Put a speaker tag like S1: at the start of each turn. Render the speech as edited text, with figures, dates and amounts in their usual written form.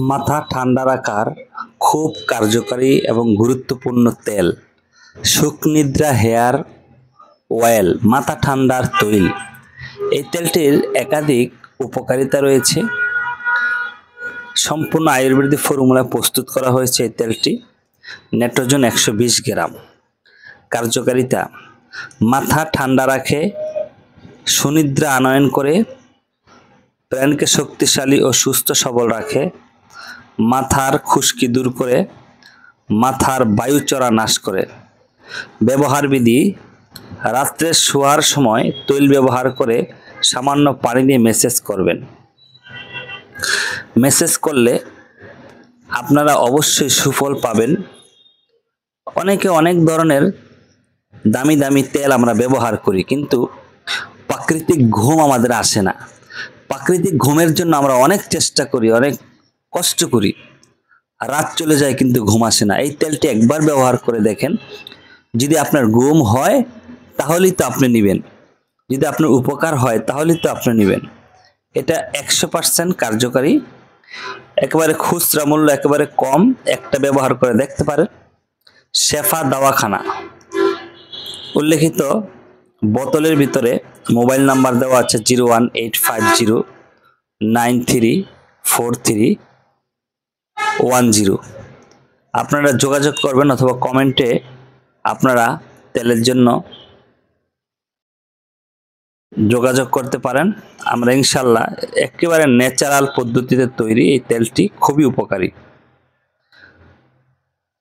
S1: মাথা ঠান্ডা রাখার খুব কার্যকরী এবং গুরুত্বপূর্ণ তেল সুখনিদ্রা হেয়ার অয়েল মাথা ঠান্ডার তৈল। এই তেলটির একাধিক উপকারিতা রয়েছে। সম্পূর্ণ আয়ুর্বেদিক ফর্মুলা প্রস্তুত করা হয়েছে। এই তেলটি নাইট্রোজেন 120 গ্রাম। কার্যকারিতা: মাথা ঠান্ডা রাখে, সুনিদ্রা আনয়ন করে, ব্রেনকে শক্তিশালী ও সুস্থ সবল রাখে, মাথার খুশকি দূর করে, মাথার বায়ুচড়া নাশ করে। ব্যবহার বিধি: রাত্রে শোয়ার সময় তৈল ব্যবহার করে সামান্য পানি দিয়ে ম্যাসেজ করবেন। ম্যাসেজ করলে আপনারা অবশ্যই সুফল পাবেন। অনেকে অনেক ধরনের দামি দামি তেল আমরা ব্যবহার করি, কিন্তু প্রাকৃতিক ঘুম আমাদের আসে না। প্রাকৃতিক ঘুমের জন্য আমরা অনেক চেষ্টা করি, অনেক কষ্ট করি, রাত চলে যায় কিন্তু ঘুম আসে না। এই তেলটি একবার ব্যবহার করে দেখেন, যদি আপনার ঘুম হয় তাহলেই তো আপনি নেবেন, যদি আপনার উপকার হয় তাহলেই তো আপনি নেবেন। এটা 100% কার্যকারী, একেবারে খুচরা মূল্য একেবারে কম। একটা ব্যবহার করে দেখতে পারেন। শেফা দাওয়াখানা উল্লেখিত বোতলের ভিতরে মোবাইল নাম্বার দেওয়া আছে 01850934310। আপনারা যোগাযোগ করবেন অথবা কমেন্টে আপনারা তেলের জন্য যোগাযোগ করতে পারেন। আমরা ইনশাল্লাহ একেবারে ন্যাচারাল পদ্ধতিতে তৈরি এই তেলটি খুবই উপকারী।